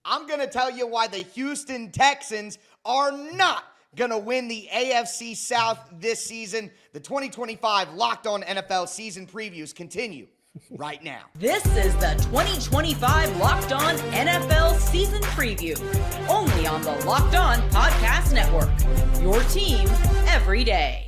I'm going to tell you why the Houston Texans are not going to win the AFC South this season. The 2025 Locked On NFL season previews continue right now. This is the 2025 Locked On NFL season preview, only on the Locked On Podcast Network. Your team every day.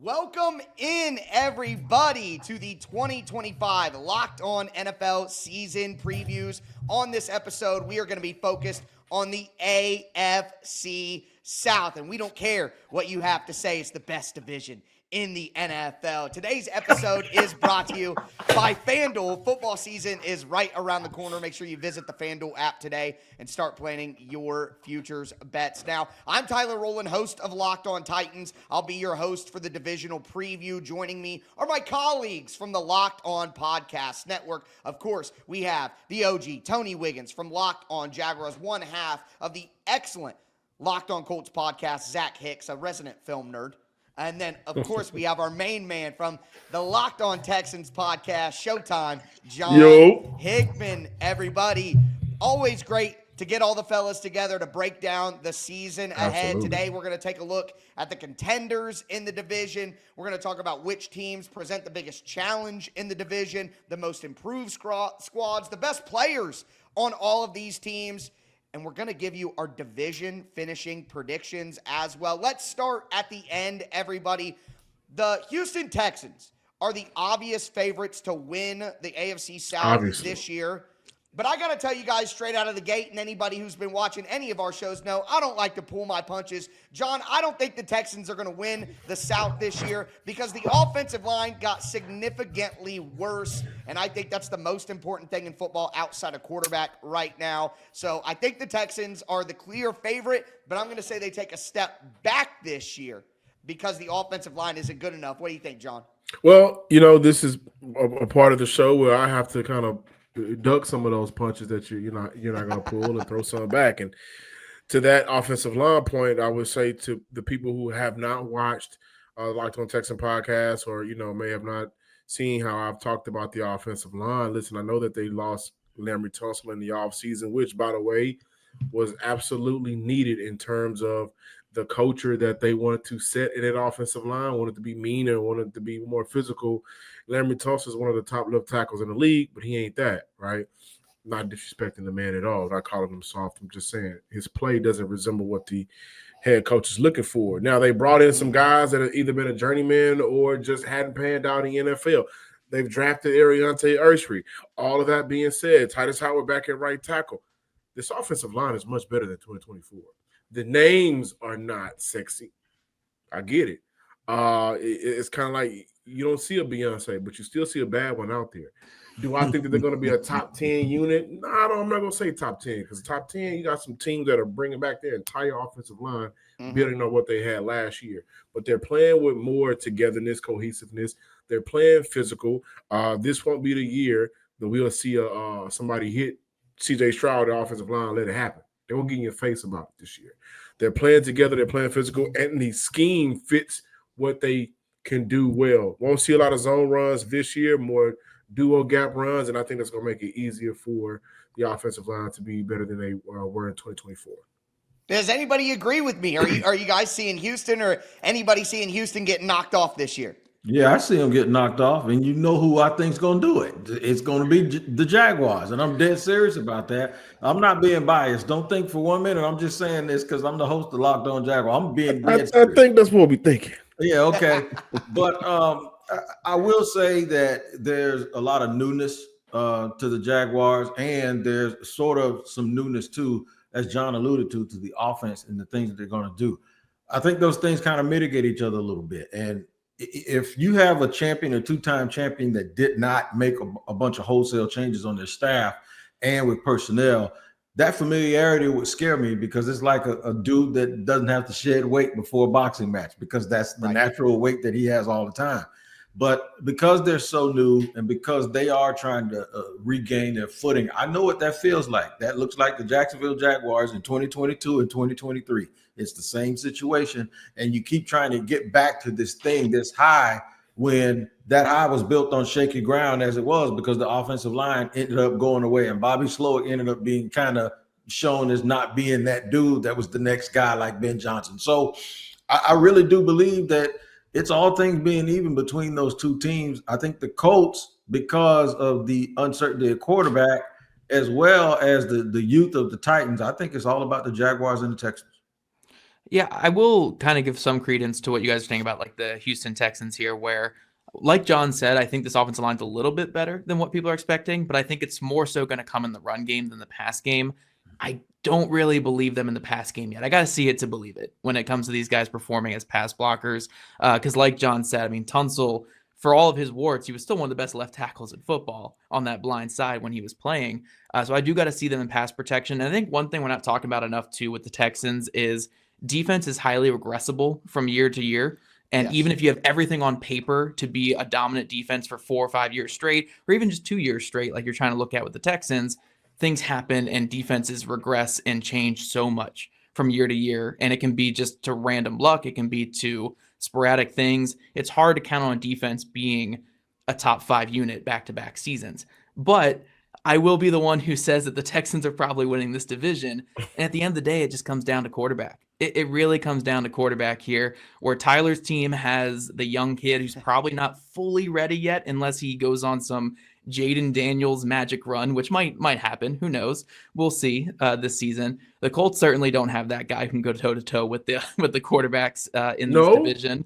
Welcome in, everybody, to the 2025 Locked On NFL season previews. On this episode, we are going to be focused on the AFC South, and we don't care what you have to say. It's the best division in the NFL. Today's episode is brought to you by FanDuel. Football season is right around the corner. Make sure you visit the FanDuel app today and start planning your futures bets. Now, I'm Tyler Rowland, host of Locked On Titans. I'll be your host for the divisional preview. Joining me are my colleagues from the Locked On Podcast Network. Of course, we have the OG, Tony Wiggins from Locked On Jaguars, one half of the excellent Locked On Colts podcast, Zach Hicks, a resident film nerd. And then, of course, we have our main man from the Locked On Texans podcast, Showtime, John Hickman. Everybody, always great to get all the fellas together to break down the season ahead. Absolutely. Today, we're going to take a look at the contenders in the division. We're going to talk about which teams present the biggest challenge in the division, the most improved squads, the best players on all of these teams. And we're going to give you our division finishing predictions as well. Let's start at the end, everybody. The Houston Texans are the obvious favorites to win the AFC South this year. But I got to tell you guys straight out of the gate, and anybody who's been watching any of our shows know, I don't like to pull my punches. John, I don't think the Texans are going to win the South this year because the offensive line got significantly worse, and I think that's the most important thing in football outside of quarterback right now. So I think the Texans are the clear favorite, but I'm going to say they take a step back this year because the offensive line isn't good enough. What do you think, John? Well, this is a part of the show where I have to kind of duck some of those punches that you're not going to pull and throw some back. And to that offensive line point, I would say to the people who have not watched Locked On Texan podcast or may have not seen how I've talked about the offensive line. Listen, I know that they lost Laremy Tunsil in the offseason, which, by the way, was absolutely needed in terms of the culture that they wanted to set in that offensive line, wanted to be meaner, wanted to be more physical. Laremy Tunsil is one of the top left tackles in the league, but he ain't that, right? Not disrespecting the man at all, not calling him soft. I'm just saying his play doesn't resemble what the head coach is looking for. Now, they brought in some guys that have either been a journeyman or just hadn't panned out in the NFL. They've drafted Ariante Ursery. All of that being said, Titus Howard back at right tackle. This offensive line is much better than 2024. The names are not sexy. I get it. It's kind of like you don't see a Beyonce, but you still see a bad one out there. Do I think that they're going to be a top 10 unit? No, I'm not going to say top 10 because top 10, you got some teams that are bringing back their entire offensive line, building on what they had last year. But they're playing with more togetherness, cohesiveness. They're playing physical. This won't be the year that we'll see somebody hit C.J. Stroud, the offensive line, let it happen. They won't get in your face about it this year. They're playing together. They're playing physical, and the scheme fits what they can do well. Won't see a lot of zone runs this year, more duo gap runs, and I think that's going to make it easier for the offensive line to be better than they were in 2024. Does anybody agree with me? Are you guys seeing Houston or anybody seeing Houston get knocked off this year? Yeah, I see them get knocked off, and you know who I think's going to do it. It's going to be the Jaguars, and I'm dead serious about that. I'm not being biased. Don't think for 1 minute I'm just saying this because I'm the host of Locked On Jaguar. I'm being dead serious. I think that's what we're thinking. Yeah, okay. But I will say that there's a lot of newness to the Jaguars, and there's sort of some newness too, as John alluded to the offense and the things that they're going to do. I think those things kind of mitigate each other a little bit, and if you have a champion, a two-time champion that did not make a bunch of wholesale changes on their staff and with personnel, that familiarity would scare me because it's like a dude that doesn't have to shed weight before a boxing match because that's the natural weight that he has all the time. But because they're so new and because they are trying to regain their footing, I know what that feels like. That looks like the Jacksonville Jaguars in 2022 and 2023. It's the same situation, and you keep trying to get back to this thing, this high, when that high was built on shaky ground as it was, because the offensive line ended up going away. And Bobby Slowick ended up being kind of shown as not being that dude that was the next guy like Ben Johnson. So I really do believe that it's all things being even between those two teams. I think the Colts, because of the uncertainty of quarterback, as well as the youth of the Titans, I think it's all about the Jaguars and the Texans. Yeah, I will kind of give some credence to what you guys are saying about like the Houston Texans here, where, like John said, I think this offensive line's a little bit better than what people are expecting, but I think it's more so going to come in the run game than the pass game. I don't really believe them in the pass game yet. I got to see it to believe it when it comes to these guys performing as pass blockers. Because like John said, I mean, Tunsil, for all of his warts, he was still one of the best left tackles in football on that blind side when he was playing. So I do got to see them in pass protection. And I think one thing we're not talking about enough too with the Texans is defense is highly regressible from year to year. And yes, even if you have everything on paper to be a dominant defense for 4 or 5 years straight, or even just 2 years straight, like you're trying to look at with the Texans, things happen and defenses regress and change so much from year to year. And it can be just to random luck. It can be to sporadic things. It's hard to count on defense being a top 5 unit back-to-back seasons. But I will be the one who says that the Texans are probably winning this division. And at the end of the day, it just comes down to quarterback. It really comes down to quarterback here, where Tyler's team has the young kid who's probably not fully ready yet unless he goes on some Jaden Daniels magic run, which might happen. Who knows? We'll see this season. The Colts certainly don't have that guy who can go toe-to-toe with the quarterbacks in this division.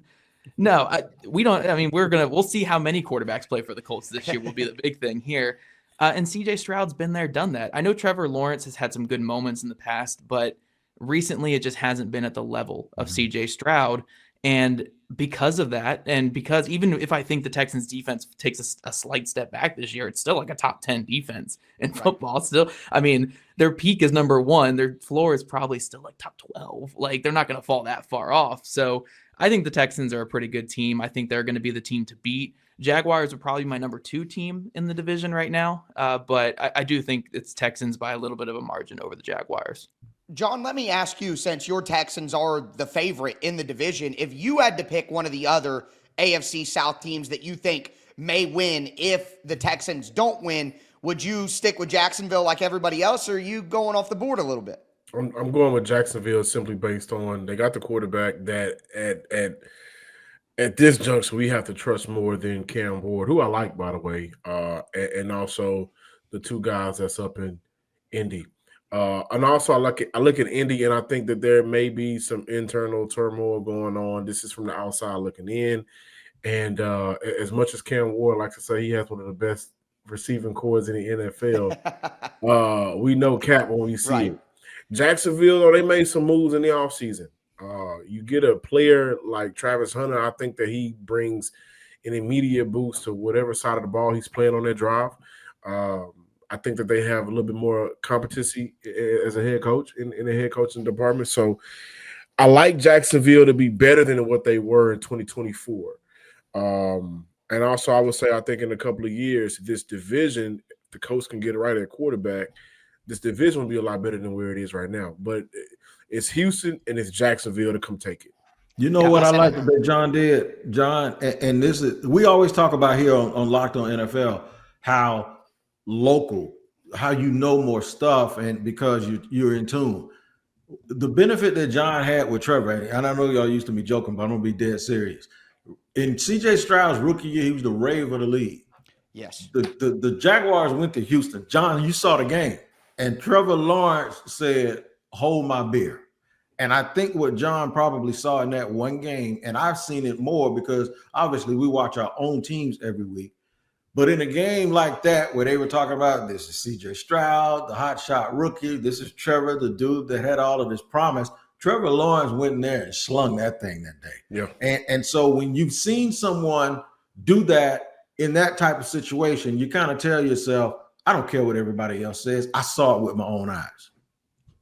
No, we don't. I mean, we'll see how many quarterbacks play for the Colts this year will be the big thing here. And CJ Stroud's been there, done that. I know Trevor Lawrence has had some good moments in the past, but recently it just hasn't been at the level of CJ Stroud. And because of that, and because even if I think the Texans defense takes a slight step back this year, it's still like a top 10 defense in football. Still, I mean, their peak is number 1. Their floor is probably still like top 12. Like, they're not going to fall that far off. So I think the Texans are a pretty good team. I think they're going to be the team to beat. Jaguars are probably my number 2 team in the division right now. But I do think it's Texans by a little bit of a margin over the Jaguars. John, let me ask you, since your Texans are the favorite in the division, if you had to pick one of the other AFC South teams that you think may win if the Texans don't win, would you stick with Jacksonville like everybody else, or are you going off the board a little bit? I'm going with Jacksonville simply based on they got the quarterback that at this juncture we have to trust more than Cam Ward, who I like, by the way, and also the 2 guys that's up in Indy. And also I look at Indy, and I think that there may be some internal turmoil going on. This is from the outside looking in. And as much as Cam Ward likes to say he has one of the best receiving corps in the NFL, we know Cap when we see it. Jacksonville, though, they made some moves in the offseason. You get a player like Travis Hunter, I think that he brings an immediate boost to whatever side of the ball he's playing on that drive. I think that they have a little bit more competency as a head coach in the head coaching department. So I like Jacksonville to be better than what they were in 2024. And also I would say I think in a couple of years, this division, the coach can get it right at quarterback, this division will be a lot better than where it is right now. But it's Houston and it's Jacksonville to come take it. You know what I like that John did? John, and this is, we always talk about here on Locked On NFL, how local, how you know more stuff, and because you're in tune. The benefit that John had with Trevor, and I know y'all used to be joking, but I'm gonna be dead serious. In CJ Stroud's rookie year, he was the rave of the league. Yes. The Jaguars went to Houston. John, you saw the game, and Trevor Lawrence said, "Hold my beer." And I think what John probably saw in that one game, and I've seen it more because obviously we watch our own teams every week. But in a game like that, where they were talking about this is CJ Stroud, the hot shot rookie, this is Trevor, the dude that had all of his promise, Trevor Lawrence went in there and slung that thing that day. Yeah. And so when you've seen someone do that in that type of situation, you kind of tell yourself, I don't care what everybody else says. I saw it with my own eyes.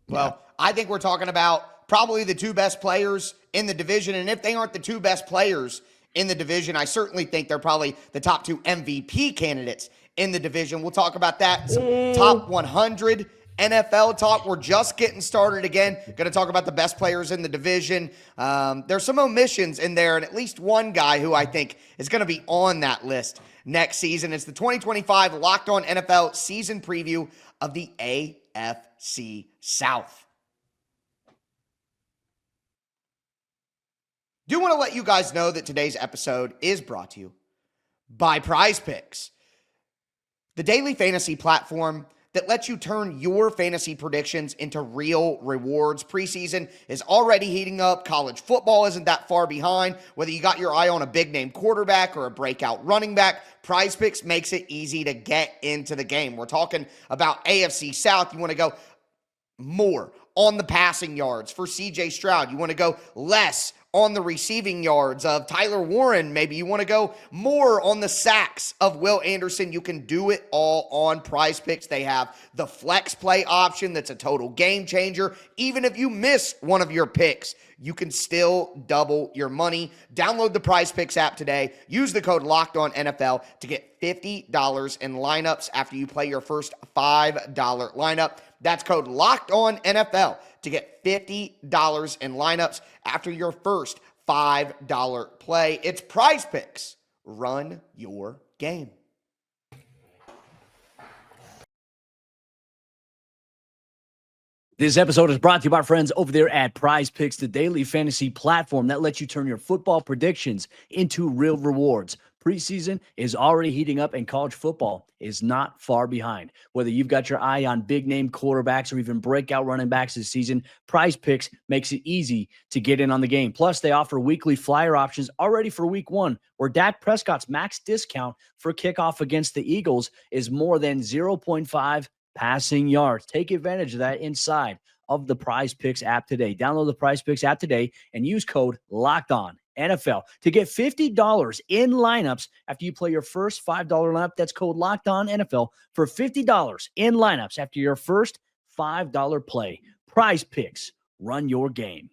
Well, I think we're talking about probably the 2 best players in the division. And if they aren't the 2 best players in the division, I certainly think they're probably the top 2 MVP candidates in the division. We'll talk about that. Some top 100 NFL talk. We're just getting started again. Going to talk about the best players in the division. There's some omissions in there, and at least one guy who I think is going to be on that list next season. It's the 2025 Locked On NFL season preview of the AFC South. Do want to let you guys know that today's episode is brought to you by Prize Picks, the daily fantasy platform that lets you turn your fantasy predictions into real rewards. Preseason is already heating up. College football isn't that far behind. Whether you got your eye on a big-name quarterback or a breakout running back, Prize Picks makes it easy to get into the game. We're talking about AFC South. You want to go more on the passing yards for C.J. Stroud. You want to go less on the receiving yards of Tyler Warren. Maybe you want to go more on the sacks of Will Anderson. You can do it all on Prize Picks. They have the flex play option that's a total game changer. Even if you miss one of your picks, you can still double your money. Download the Prize Picks app today. Use the code LOCKEDONNFL to get $50 in lineups after you play your first $5 lineup. That's code LOCKEDONNFL to get $50 in lineups after your first $5 play. It's Prize Picks. Run your game. This episode is brought to you by our friends over there at Prize Picks, the daily fantasy platform that lets you turn your football predictions into real rewards. Preseason is already heating up and college football is not far behind. Whether you've got your eye on big-name quarterbacks or even breakout running backs this season, Prize Picks makes it easy to get in on the game. Plus, they offer weekly flyer options already for week 1, where Dak Prescott's max discount for kickoff against the Eagles is more than 0.5 passing yards. Take advantage of that inside of the Prize Picks app today. Download the Prize Picks app today and use code LOCKEDON NFL to get $50 in lineups after you play your first $5 lineup. That's code LOCKEDON NFL for $50 in lineups after your first $5 play. Prize Picks. Run your game.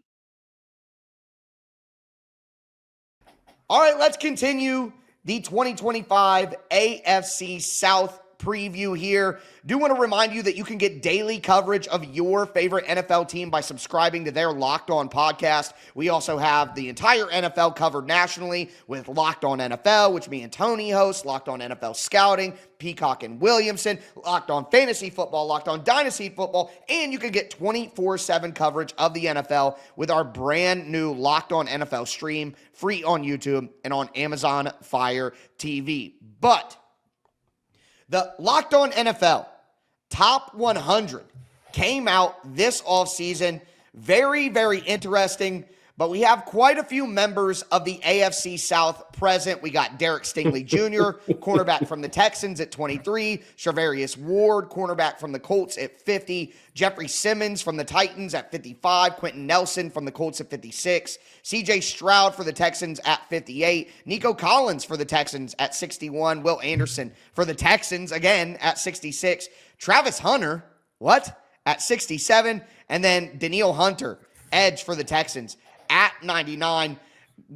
All right, let's continue the 2025 AFC South preview here. Do want to remind you that you can get daily coverage of your favorite NFL team by subscribing to their Locked On podcast. We also have the entire NFL covered nationally with Locked On NFL, which me and Tony host, Locked On NFL Scouting, Peacock and Williamson, Locked On Fantasy Football, Locked On Dynasty Football, and you can get 24/7 coverage of the NFL with our brand new Locked On NFL stream, free on YouTube and on Amazon Fire TV. But the Locked On NFL Top 100 came out this offseason. Very, very interesting. But we have quite a few members of the AFC South present. We got Derek Stingley Jr., cornerback from the Texans at 23. Charvarius Ward, cornerback from the Colts at 50. Jeffrey Simmons from the Titans at 55. Quentin Nelson from the Colts at 56. C.J. Stroud for the Texans at 58. Nico Collins for the Texans at 61. Will Anderson for the Texans, again, at 66. Travis Hunter, at 67. And then Danielle Hunter, edge for the Texans, at 99.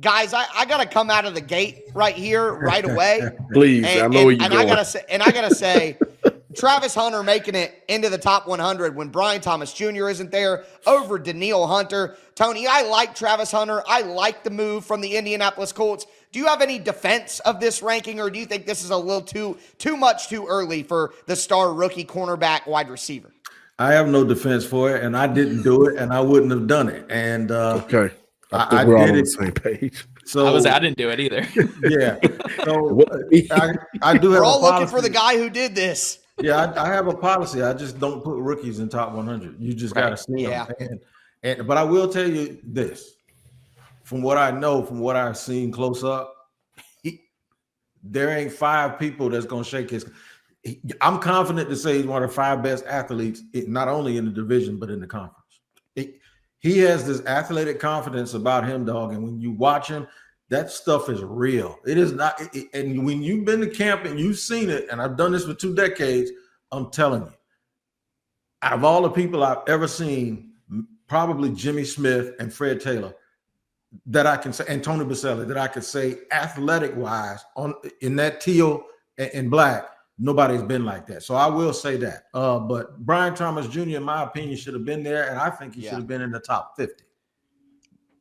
Guys, I got to come out of the gate right here, right away. Please, I know where you're going. I got to say, Travis Hunter making it into the top 100 when Brian Thomas Jr. isn't there over Danielle Hunter. Tony, I like Travis Hunter. I like the move from the Indianapolis Colts. Do you have any defense of this ranking, or do you think this is a little too much too early for the star rookie cornerback wide receiver? I have no defense for it, and I didn't do it, and I wouldn't have done it. And okay. I we're all did on it. the same page. So I didn't do it either. Yeah. So I do have We're all a policy. looking for the guy who did this. Yeah, I have a policy. I just don't put rookies in top 100. You just got to see them. But I will tell you this. From what I know, from what I've seen close up, there ain't 5 people that's going to shake his. I'm confident to say he's one of the 5 best athletes, not only in the division, but in the conference. He has this athletic confidence about him, dog. And when you watch him, that stuff is real. It is not. And when you've been to camp and you've seen it, and I've done this for 2 decades, I'm telling you, out of all the people I've ever seen, probably Jimmy Smith and Fred Taylor, that I can say, and Tony Baselli, that I could say athletic wise in that teal and black, Nobody's been like that. So I will say that. But Brian Thomas Jr., in my opinion, should have been there, and I think he should have been in the top 50.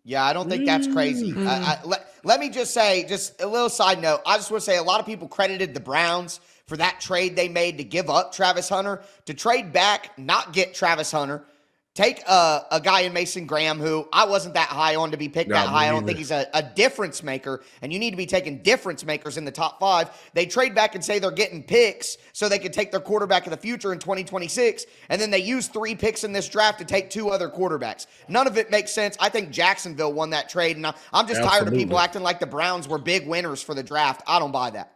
Yeah, I don't think that's crazy. Let me just say, just a little side note. I just want to say a lot of people credited the Browns for that trade they made to give up Travis Hunter, to trade back, not get Travis Hunter, take a guy in Mason Graham who I wasn't that high on to be picked that high. I don't think he's a difference maker, and you need to be taking difference makers in the top 5. They trade back and say they're getting picks so they can take their quarterback of the future in 2026, and then they use 3 picks in this draft to take 2 other quarterbacks. None of it makes sense. I think Jacksonville won that trade, and I'm just tired of people acting like the Browns were big winners for the draft. I don't buy that.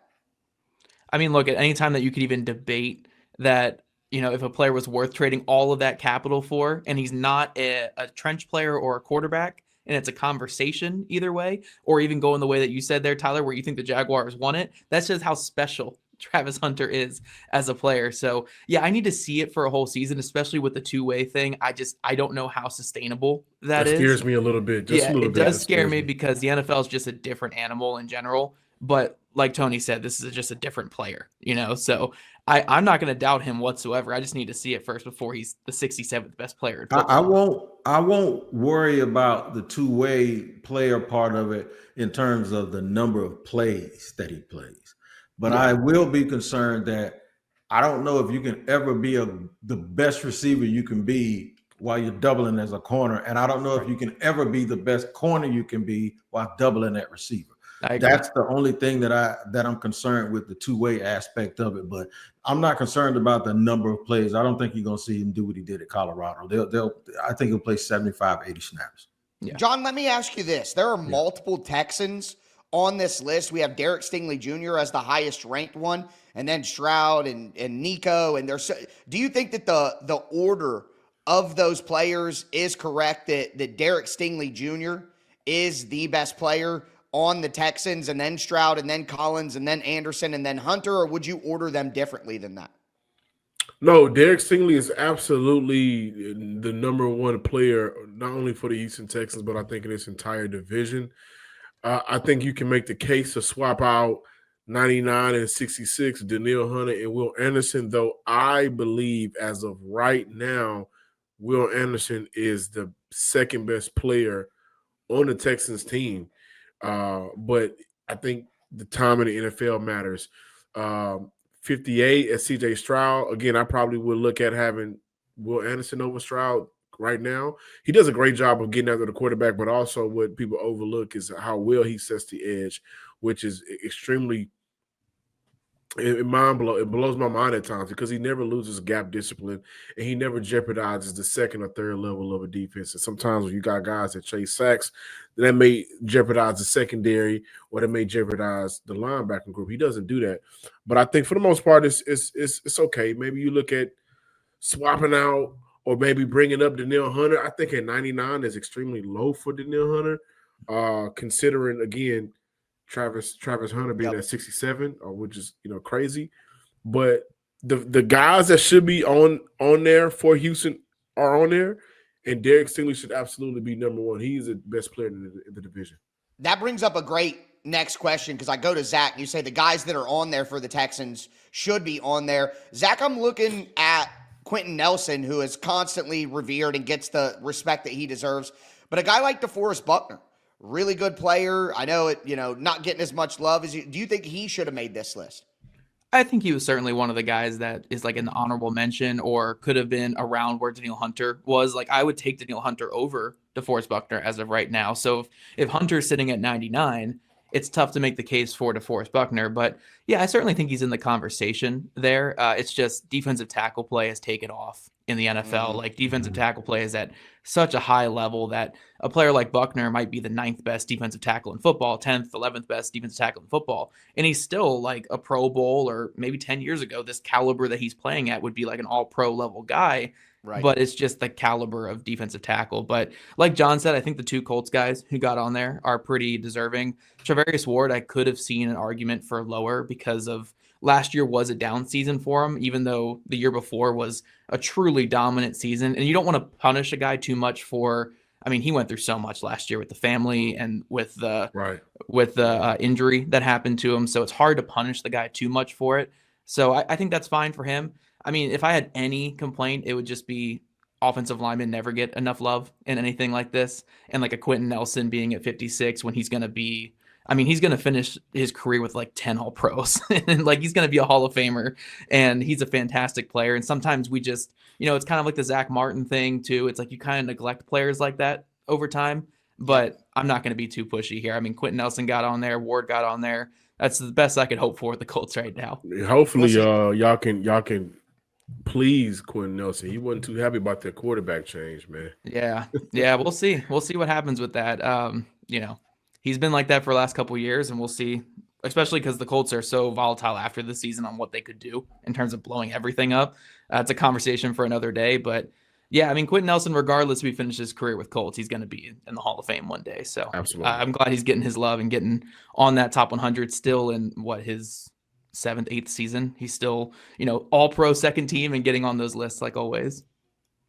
I mean, look, at any time that you could even debate that, if a player was worth trading all of that capital for, and he's not a trench player or a quarterback, and it's a conversation either way, or even going the way that you said there, Tyler, where you think the Jaguars won it, that's just how special Travis Hunter is as a player. So, yeah, I need to see it for a whole season, especially with the two-way thing. I don't know how sustainable that is. That scares me a little bit. It does scare me because the NFL is just a different animal in general. But like Tony said, this is just a different player, so I'm not going to doubt him whatsoever. I just need to see it first before he's the 67th best player in football. I won't worry about the two-way player part of it in terms of the number of plays that he plays. But I will be concerned that I don't know if you can ever be the best receiver you can be while you're doubling as a corner. And I don't know if you can ever be the best corner you can be while doubling that receiver. That's the only thing that I'm concerned with, the two-way aspect of it. But I'm not concerned about the number of plays. I don't think you're going to see him do what he did at Colorado. I think he'll play 75, 80 snaps. Yeah. John, let me ask you this. There are multiple Texans on this list. We have Derek Stingley Jr. as the highest ranked one, and then Stroud and Nico. And do you think that the order of those players is correct, that Derek Stingley Jr. is the best player on the Texans, and then Stroud, and then Collins, and then Anderson, and then Hunter, or would you order them differently than that? No, Derek Stingley is absolutely the number one player, not only for the Houston Texans, but I think in this entire division. I think you can make the case to swap out 99 and 66, Danielle Hunter and Will Anderson, though I believe as of right now, Will Anderson is the second best player on the Texans team. But I think the time in the NFL matters. 58 at CJ Stroud. Again, I probably would look at having Will Anderson over Stroud right now. He does a great job of getting after the quarterback, but also what people overlook is how well he sets the edge, which is extremely it blows my mind at times because he never loses gap discipline and he never jeopardizes the second or third level of a defense. And sometimes when you got guys that chase sacks, that may jeopardize the secondary or that may jeopardize the linebacking group. He doesn't do that. But I think for the most part, it's okay. Maybe you look at swapping out or maybe bringing up Danielle Hunter. I think at 99 is extremely low for Danielle Hunter, considering, again, Travis Hunter being at 67, which is crazy. But the guys that should be on there for Houston are on there, and Derek Stingley should absolutely be number one. He's the best player in the division. That brings up a great next question because I go to Zach. And you say the guys that are on there for the Texans should be on there. Zach, I'm looking at Quentin Nelson, who is constantly revered and gets the respect that he deserves. But a guy like DeForest Buckner, really good player. I know it, not getting as much love as you. Do you think he should have made this list? I think he was certainly one of the guys that is like an honorable mention or could have been around where Danielle Hunter was. Like, I would take Danielle Hunter over DeForest Buckner as of right now. So if Hunter's sitting at 99, it's tough to make the case for DeForest Buckner. But yeah, I certainly think he's in the conversation there. It's just defensive tackle play has taken off in the NFL. Like, defensive tackle play is at such a high level that a player like Buckner might be the 9th best defensive tackle in football, 10th, 11th best defensive tackle in football. And he's still like a Pro Bowl, or maybe 10 years ago, this caliber that he's playing at would be like an all-pro level guy. Right. But it's just the caliber of defensive tackle. But like John said, I think the 2 Colts guys who got on there are pretty deserving. Travarius Ward, I could have seen an argument for lower because of last year was a down season for him, even though the year before was a truly dominant season. And you don't want to punish a guy too much for, I mean, he went through so much last year with the family and with the injury that happened to him. So it's hard to punish the guy too much for it. So I think that's fine for him. I mean, if I had any complaint, it would just be offensive linemen never get enough love in anything like this. And like a Quentin Nelson being at 56 when he's going to be, I mean, he's going to finish his career with like 10 All Pros and like he's going to be a Hall of Famer and he's a fantastic player. And sometimes we just, it's kind of like the Zach Martin thing too. It's like you kind of neglect players like that over time, but I'm not going to be too pushy here. I mean, Quentin Nelson got on there, Ward got on there. That's the best I could hope for with the Colts right now. Hopefully, y'all can please Quentin Nelson. He wasn't too happy about that quarterback change, man. Yeah, we'll see. We'll see what happens with that. He's been like that for the last couple of years, and we'll see, especially because the Colts are so volatile after the season on what they could do in terms of blowing everything up. It's a conversation for another day, but yeah, I mean, Quentin Nelson, regardless if he finishes his career with Colts, he's going to be in the Hall of Fame one day. So absolutely, I'm glad he's getting his love and getting on that top 100 still in his 7th, 8th season. He's still, all pro second team and getting on those lists like always.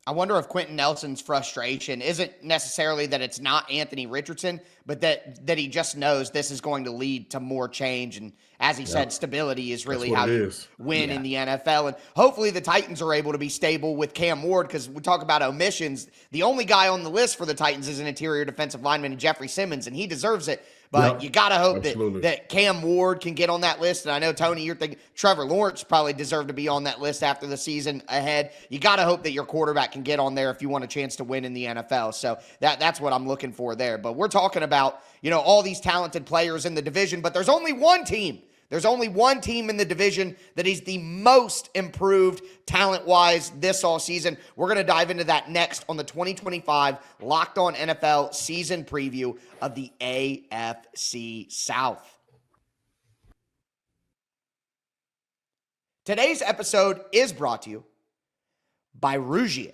I wonder if Quentin Nelson's frustration isn't necessarily that it's not Anthony Richardson, but that he just knows this is going to lead to more change. And as he said, stability is really how you win in the NFL. And hopefully the Titans are able to be stable with Cam Ward, because we talk about omissions. The only guy on the list for the Titans is an interior defensive lineman, Jeffrey Simmons, and he deserves it. But you got to hope that Cam Ward can get on that list. And I know, Tony, you're thinking Trevor Lawrence probably deserved to be on that list after the season ahead. You got to hope that your quarterback can get on there if you want a chance to win in the NFL. So that's what I'm looking for there. But we're talking about, all these talented players in the division, but there's only one team. There's only one team in the division that is the most improved talent-wise this all season. We're going to dive into that next on the 2025 Locked On NFL season preview of the AFC South. Today's episode is brought to you by Rougier.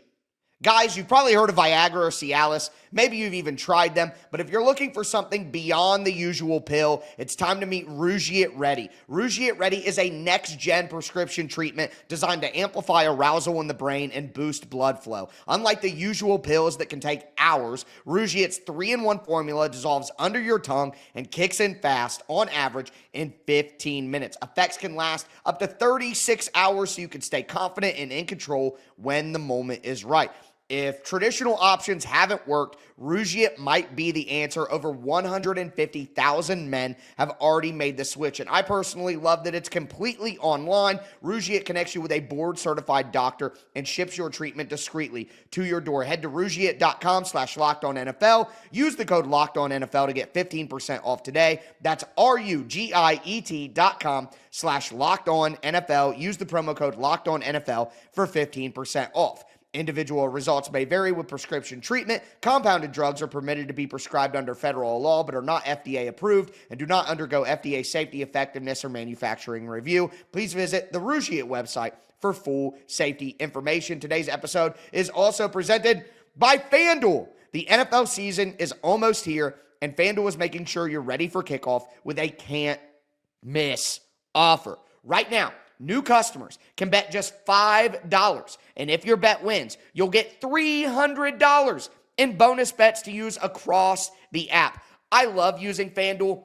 Guys, you've probably heard of Viagra or Cialis. Maybe you've even tried them. But if you're looking for something beyond the usual pill, it's time to meet Rougier Ready. Rougier Ready is a next-gen prescription treatment designed to amplify arousal in the brain and boost blood flow. Unlike the usual pills that can take hours, Rougier's 3-in-1 formula dissolves under your tongue and kicks in fast, on average, in 15 minutes. Effects can last up to 36 hours, so you can stay confident and in control when the moment is right. If traditional options haven't worked, Rougier might be the answer. Over 150,000 men have already made the switch, and I personally love that it's completely online. Rougier connects you with a board-certified doctor and ships your treatment discreetly to your door. Head to Rougier.com/LockedOnNFL. Use the code LockedOnNFL to get 15% off today. That's RUGIET.com/LockedOnNFL. Use the promo code LockedOnNFL for 15% off. Individual results may vary with prescription treatment. Compounded drugs are permitted to be prescribed under federal law but are not FDA approved and do not undergo FDA safety, effectiveness, or manufacturing review. Please visit the Rougier website for full safety information. Today's episode is also presented by FanDuel. The NFL season is almost here, and FanDuel is making sure you're ready for kickoff with a can't-miss offer. Right now, new customers can bet just $5, and if your bet wins, you'll get $300 in bonus bets to use across the app. I love using FanDuel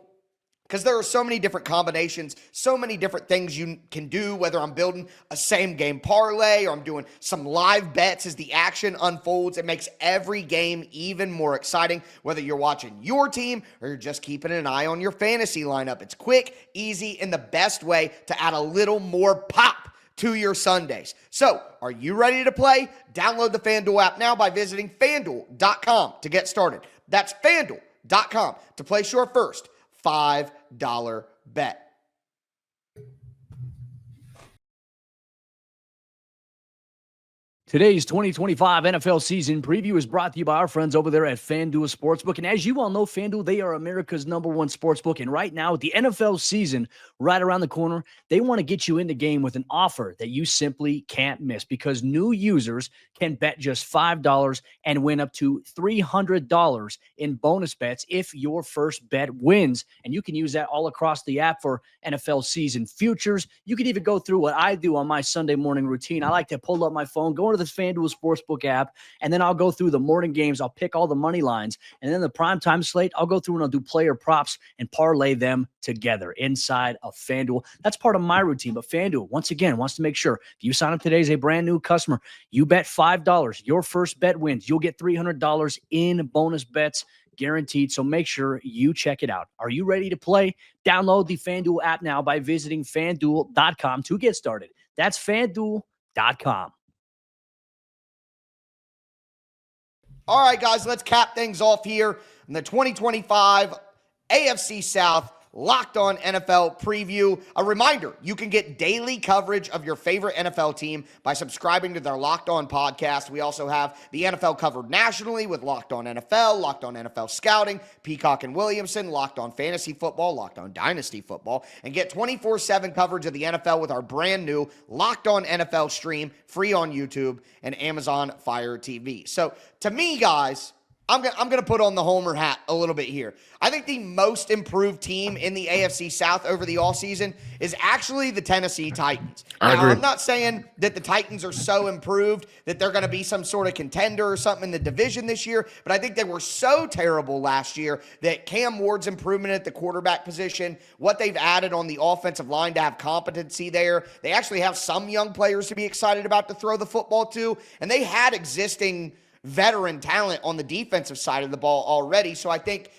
because there are so many different combinations, so many different things you can do, whether I'm building a same-game parlay or I'm doing some live bets as the action unfolds. It makes every game even more exciting, whether you're watching your team or you're just keeping an eye on your fantasy lineup. It's quick, easy, and the best way to add a little more pop to your Sundays. So, are you ready to play? Download the FanDuel app now by visiting FanDuel.com to get started. That's FanDuel.com to place your first $5 bet. Today's 2025 NFL season preview is brought to you by our friends over there at FanDuel Sportsbook. And as you all know, FanDuel, they are America's #1 sportsbook. And right now, with the NFL season right around the corner, they want to get you in the game with an offer that you simply can't miss, because new users can bet just $5 and win up to $300 in bonus bets if your first bet wins. And you can use that all across the app for NFL season futures. You can even go through what I do on my Sunday morning routine. I like to pull up my phone, go into the FanDuel Sportsbook app, and then I'll go through the morning games. I'll pick all the money lines, and then the primetime slate, I'll go through and I'll do player props and parlay them together inside of FanDuel. That's part of my routine, but FanDuel, once again, wants to make sure if you sign up today as a brand new customer, you bet $5. Your first bet wins. You'll get $300 in bonus bets guaranteed. So make sure you check it out. Are you ready to play? Download the FanDuel app now by visiting FanDuel.com to get started. That's FanDuel.com. All right, guys, let's cap things off here in the 2025 AFC South Locked On NFL preview. A reminder, you can get daily coverage of your favorite NFL team by subscribing to their Locked On podcast. We also have the NFL covered nationally with Locked On NFL, Locked On NFL Scouting, Peacock and Williamson, Locked On Fantasy Football, Locked On Dynasty Football, and get 24/7 coverage of the NFL with our brand new Locked On NFL stream, free on YouTube and Amazon Fire TV. So to me, guys, I'm gonna put on the homer hat a little bit here. I think the most improved team in the AFC South over the offseason is actually the Tennessee Titans. I Now, agree. I'm not saying that the Titans are so improved that they're going to be some sort of contender or something in the division this year, but I think they were so terrible last year that Cam Ward's improvement at the quarterback position, what they've added on the offensive line to have competency there, they actually have some young players to be excited about to throw the football to, and they had existing veteran talent on the defensive side of the ball already. So I think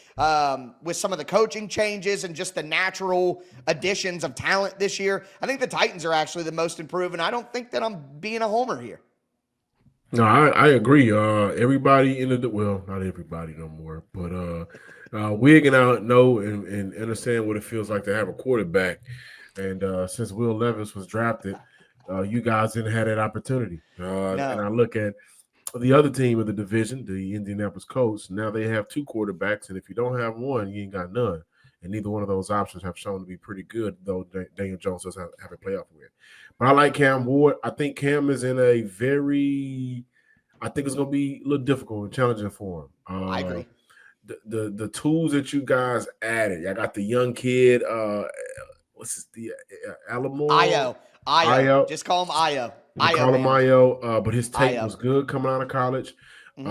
with some of the coaching changes and just the natural additions of talent this year, I think the Titans are actually the most improved, and I don't think that I'm being a homer here. No, I agree. Everybody in the well, not everybody no more, but Wig and I know and understand what it feels like to have a quarterback. And since Will Levis was drafted, you guys didn't have that opportunity. No. And I look at the other team of the division, the Indianapolis Colts. Now they have two quarterbacks, and if you don't have one, you ain't got none. And neither one of those options have shown to be pretty good, though Daniel Jones doesn't have a playoff win. But I like Cam Ward. I think Cam is in a very – I think it's going to be a little difficult and challenging for him. I agree. The tools that you guys added. I got the young kid, what's his Alamo? Io. Just call him Io. Call him Io, but his tape was good coming out of college. Don't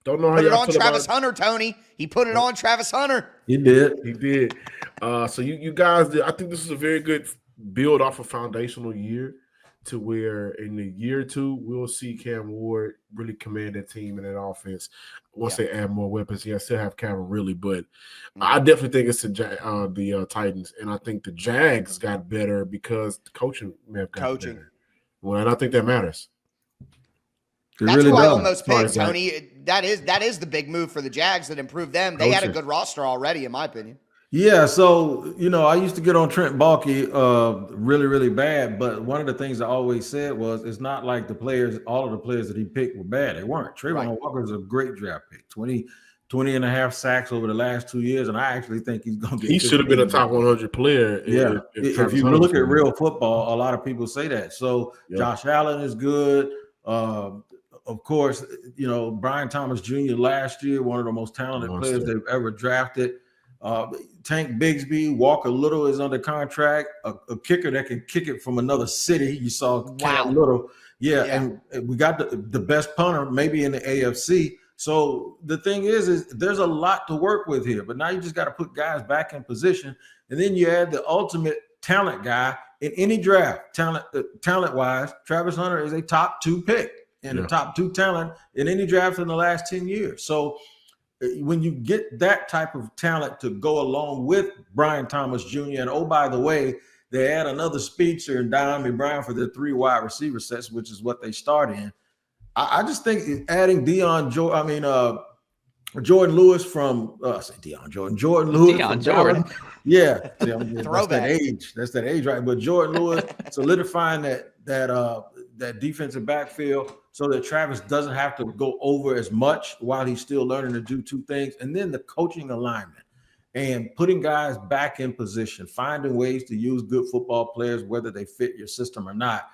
know how Put it y'all on feel Travis about Hunter, Tony. He put it on Travis Hunter. He did. He did. So you guys did. I think this is a very good build off a foundational year to where in the year or two we'll see Cam Ward really command that team and that offense once they add more weapons. Yeah, I still have Cam really, but I definitely think it's the Titans, and I think the Jags got better because the coaching may have got better. Well, and I think that matters. That's really who I does. almost picked, Sorry, Tony. That is the big move for the Jags that improved them. They had a good roster already, in my opinion. Yeah, so, I used to get on Trent Baalke really, really bad, but one of the things I always said was it's not like all of the players that he picked were bad. They weren't. Trayvon Walker is a great draft pick, 20 and a half sacks over the last 2 years, and I actually think he's going to get – He should have been a top 100 player. Yeah, if you look at real football, a lot of people say that. So Josh Allen is good. Of course, Brian Thomas Jr. last year, one of the most talented players they've ever drafted. Tank Bigsby, Walker Little is under contract, a kicker that can kick it from another city. You saw Cam Little. And we got the best punter maybe in the AFC. So the thing is there's a lot to work with here, but now you just got to put guys back in position. And then you add the ultimate talent guy in any draft, talent-wise. Travis Hunter is a top 2 pick and a top 2 talent in any draft in the last 10 years. So when you get that type of talent to go along with Brian Thomas Jr., and oh, by the way, they add another speedster and Diami Brown for their 3 wide receiver sets, which is what they start in. I just think adding Jordan Lewis from Jordan Lewis. Deion Jordan. Yeah, that's that age, right? But Jordan Lewis solidifying that defensive backfield so that Travis doesn't have to go over as much while he's still learning to do 2 things. And then the coaching alignment and putting guys back in position, finding ways to use good football players, whether they fit your system or not.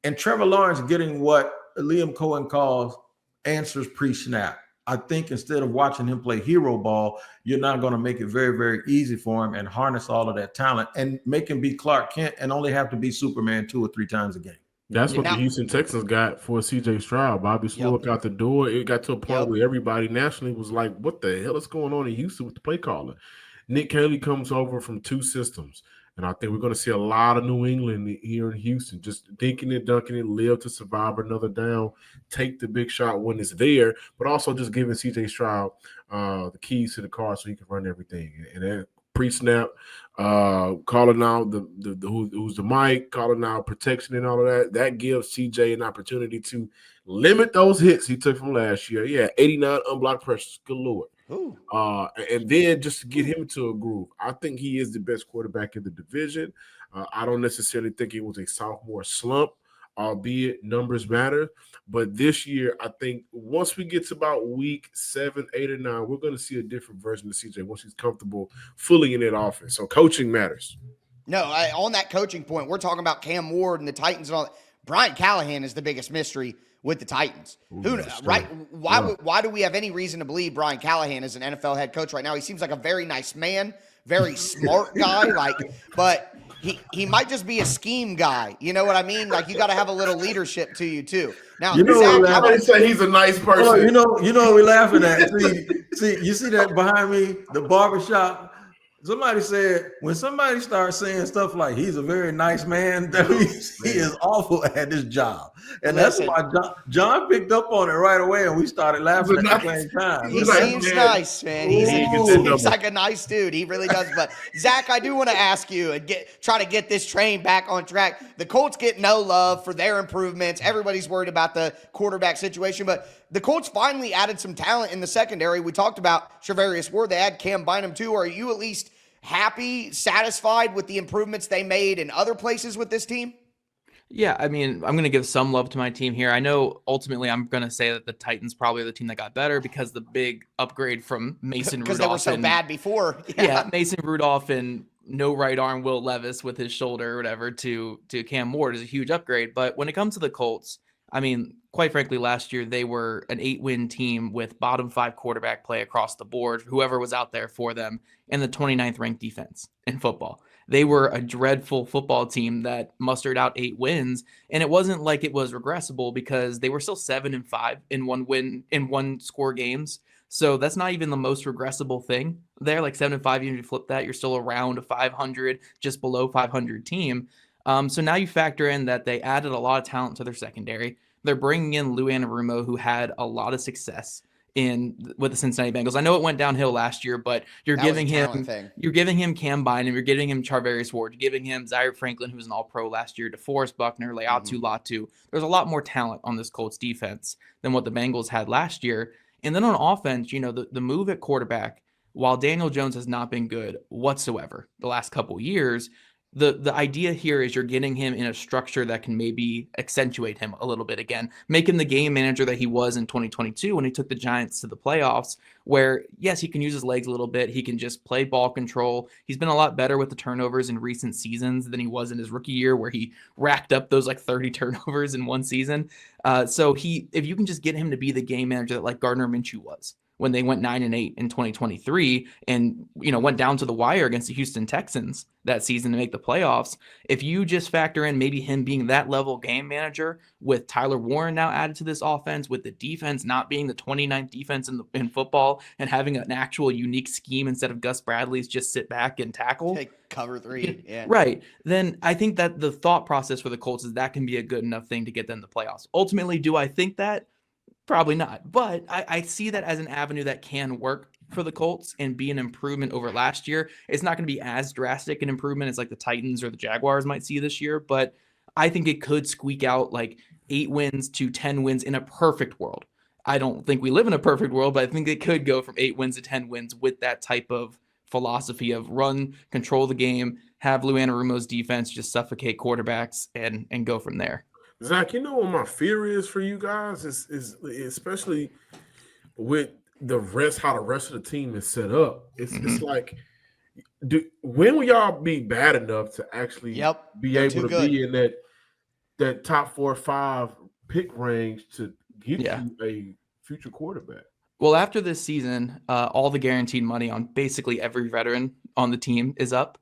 And Trevor Lawrence getting what Liam Cohen calls answers pre-snap. I think instead of watching him play hero ball, you're not going to make it very, very easy for him and harness all of that talent and make him be Clark Kent and only have to be Superman 2 or 3 times a game. That's what Now- the Houston Texans got for C.J. Stroud. Bobby Slowick out the door. It got to a point where everybody nationally was like, what the hell is going on in Houston with the play caller? Nick Haley comes over from 2 systems. And I think we're going to see a lot of New England here in Houston, just dinking it, dunking it, live to survive another down, take the big shot when it's there, but also just giving C.J. Stroud the keys to the car so he can run everything. And then pre-snap, calling out who's the mic, calling out protection and all of that. That gives CJ an opportunity to limit those hits he took from last year. Yeah, 89 unblocked pressures. Good Lord. And then just to get him into a groove. I think he is the best quarterback in the division. I don't necessarily think it was a sophomore slump, albeit numbers matter. But this year, I think once we get to about week 7, 8, or 9, we're going to see a different version of CJ once he's comfortable fully in that offense. So coaching matters. No, on that coaching point, we're talking about Cam Ward and the Titans and all that. Brian Callahan is the biggest mystery with the Titans. Right? Why do we have any reason to believe Brian Callahan is an NFL head coach right now? He seems like a very nice man, very smart guy, but he might just be a scheme guy. You know what I mean? Like, you got to have a little leadership to you too. Now, Zach, I would say he's a nice person. Oh, you know what we're laughing at. See, you see that behind me, the barbershop. Somebody said when somebody starts saying stuff like he's a very nice man, that he is awful at his job. And that's why John picked up on it right away, and we started laughing at the same time. He seems nice, man. He seems like a nice dude. He really does. But Zach, I do want to ask you and try to get this train back on track. The Colts get no love for their improvements. Everybody's worried about the quarterback situation, but the Colts finally added some talent in the secondary. We talked about Charvarius Ward. They had Cam Bynum too. Are you at least happy, satisfied with the improvements they made in other places with this team? Yeah, I mean, I'm going to give some love to my team here. I know ultimately I'm going to say that the Titans probably are the team that got better because the big upgrade from Mason Rudolph. Because they were so bad before. Yeah, Mason Rudolph and no right arm Will Levis with his shoulder or whatever to Cam Ward is a huge upgrade. But when it comes to the Colts, I mean, quite frankly, last year they were an 8-win team with bottom 5 quarterback play across the board, whoever was out there for them, and the 29th ranked defense in football. They were a dreadful football team that mustered out 8 wins, and it wasn't like it was regressible because they were still 7-5 in one score games. So that's not even the most regressible thing there. Like 7-5, even if you flip that, you're still around a 500, just below 500 team. So now you factor in that they added a lot of talent to their secondary. They're bringing in Lou Anarumo, who had a lot of success with the Cincinnati Bengals. I know it went downhill last year, but you're giving him Cam Bynum, you're giving him Charvarius Ward, you're giving him Zaire Franklin, who was an All-Pro last year, DeForest Buckner, Leatu Latu. There's a lot more talent on this Colts defense than what the Bengals had last year. And then on offense, you know, the move at quarterback, while Daniel Jones has not been good whatsoever the last couple years, the idea here is you're getting him in a structure that can maybe accentuate him a little bit again, make him the game manager that he was in 2022 when he took the Giants to the playoffs, where, yes, he can use his legs a little bit. He can just play ball control. He's been a lot better with the turnovers in recent seasons than he was in his rookie year, where he racked up those like 30 turnovers in one season. So if you can just get him to be the game manager that like Gardner Minshew was when they went 9-8 in 2023 and, you know, went down to the wire against the Houston Texans that season to make the playoffs. If you just factor in maybe him being that level game manager with Tyler Warren now added to this offense, with the defense not being the 29th defense in football and having an actual unique scheme instead of Gus Bradley's just sit back and tackle. Take cover 3. Yeah. Right. Then I think that the thought process for the Colts is that can be a good enough thing to get them to the playoffs. Ultimately, do I think that? Probably not, but I see that as an avenue that can work for the Colts and be an improvement over last year. It's not going to be as drastic an improvement as like the Titans or the Jaguars might see this year, but I think it could squeak out like 8 wins to 10 wins in a perfect world. I don't think we live in a perfect world, but I think it could go from 8 wins to 10 wins with that type of philosophy of run, control the game, have Lou Anarumo's defense just suffocate quarterbacks and go from there. Zach, you know what my fear is for you guys is especially with how the rest of the team is set up. It's like, when will y'all be bad enough to actually be able to be in that top 4 or 5 pick range to get you a future quarterback? Well, after this season, all the guaranteed money on basically every veteran on the team is up.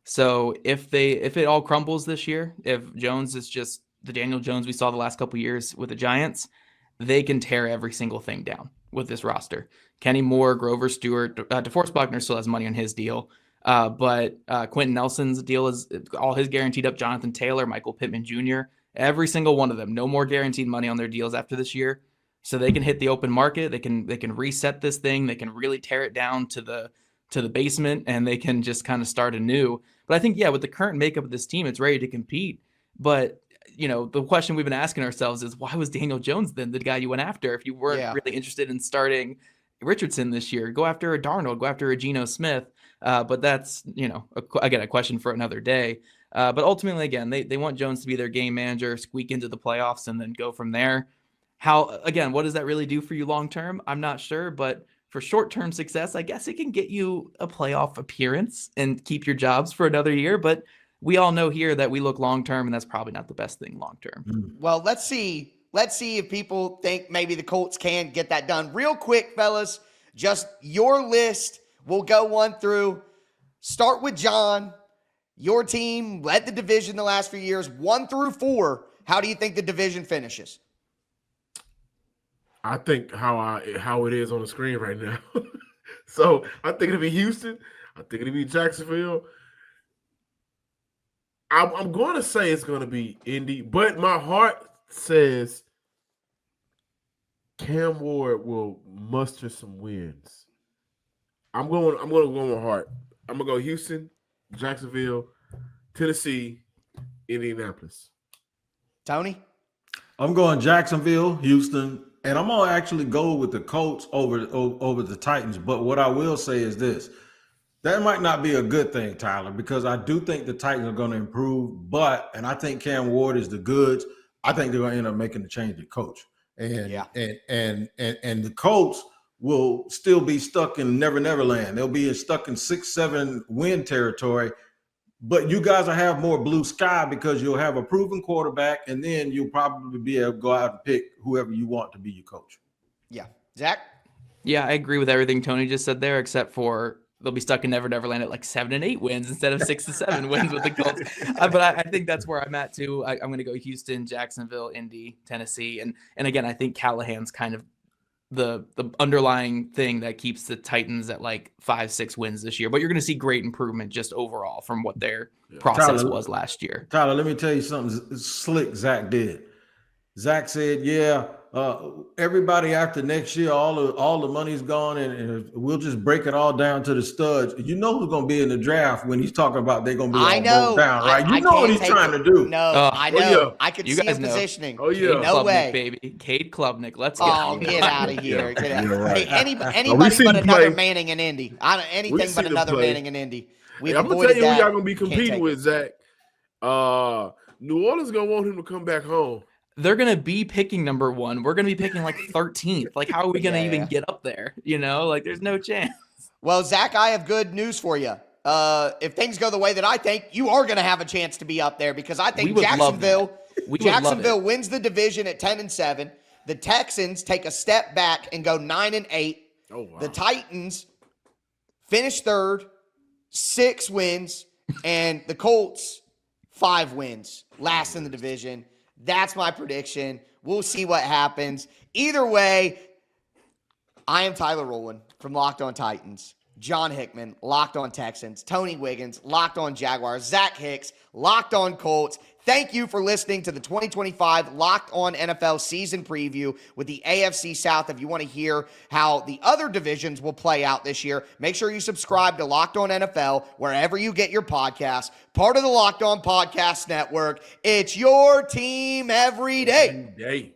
So if it all crumbles this year, if Jones is just the Daniel Jones we saw the last couple years with the Giants, they can tear every single thing down with this roster. Kenny Moore, Grover Stewart, DeForest Buckner still has money on his deal. But Quentin Nelson's deal is all his guaranteed up. Jonathan Taylor, Michael Pittman Jr., every single one of them, no more guaranteed money on their deals after this year. So they can hit the open market. They can reset this thing. They can really tear it down to the basement, and they can just kind of start anew. But I think, yeah, with the current makeup of this team, it's ready to compete. But, the question we've been asking ourselves is, why was Daniel Jones then the guy you went after if you weren't really interested in starting Richardson this year? Go after a Darnold, go after a Geno Smith. But that's, again, a question for another day. But ultimately, again, they want Jones to be their game manager, squeak into the playoffs, and then go from there. What does that really do for you long-term? I'm not sure, but for short-term success, I guess it can get you a playoff appearance and keep your jobs for another year. But we all know here that we look long-term, and that's probably not the best thing long-term. Well, let's see if people think maybe the Colts can get that done. Real quick, fellas, just your list. We'll go 1 through. Start with John. Your team led the division the last few years, 1 through 4. How do you think the division finishes? I think how it is on the screen right now. So I think it'll be Houston. I think it'll be Jacksonville. I'm going to say it's going to be Indy, but my heart says Cam Ward will muster some wins. I'm going to go with my heart. I'm going to go Houston, Jacksonville, Tennessee, Indianapolis. Tony? I'm going Jacksonville, Houston, and I'm going to actually go with the Colts over the Titans. But what I will say is this. That might not be a good thing, Tyler, because I do think the Titans are going to improve, and I think Cam Ward is the goods. I think they're going to end up making the change at coach. And the Colts will still be stuck in Never Land. They'll be stuck in 6-7 win territory, but you guys will have more blue sky because you'll have a proven quarterback, and then you'll probably be able to go out and pick whoever you want to be your coach. Yeah. Zach? Yeah, I agree with everything Tony just said there, except for they'll be stuck in Never Land at like 7 and 8 wins instead of 6-7 wins with the Colts. But I think that's where I'm at too. I'm going to go Houston, Jacksonville, Indy, Tennessee. And again, I think Callahan's kind of the underlying thing that keeps the Titans at like 5-6 wins this year. But you're going to see great improvement just overall from what their process was last year. Tyler, let me tell you something slick Zach did. Zach said, everybody after next year, all the money's gone, and we'll just break it all down to the studs. You know who's going to be in the draft when he's talking about they're going to be all broke down, right? You know what he's trying to do. No, I know. Yeah. I could see him positioning. Oh, yeah. No Klubnik, way. baby. Cade Klubnik. Let's go. Oh, get out of here. Get out. Right. Hey, anybody but another Manning in Indy. Anything but another play. Manning in Indy. I'm going to tell you who y'all going to be competing with, Zach. New Orleans going to want him to come back home. They're going to be picking number 1. We're going to be picking like 13th. Like, how are we going to even get up there? Like there's no chance. Well, Zach, I have good news for you. If things go the way that I think, you are going to have a chance to be up there because I think Jacksonville wins the division at 10-7. The Texans take a step back and go 9-8. Oh, wow. The Titans finish 3rd, 6 wins, and the Colts 5 wins, last in the division. That's my prediction. We'll see what happens. Either way, I am Tyler Rowland from Locked On Titans. John Hickman, Locked On Texans. Tony Wiggins, Locked On Jaguars. Zach Hicks, Locked On Colts. Thank you for listening to the 2025 Locked On NFL season preview with the AFC South. If you want to hear how the other divisions will play out this year, make sure you subscribe to Locked On NFL wherever you get your podcasts. Part of the Locked On Podcast Network. It's your team every day.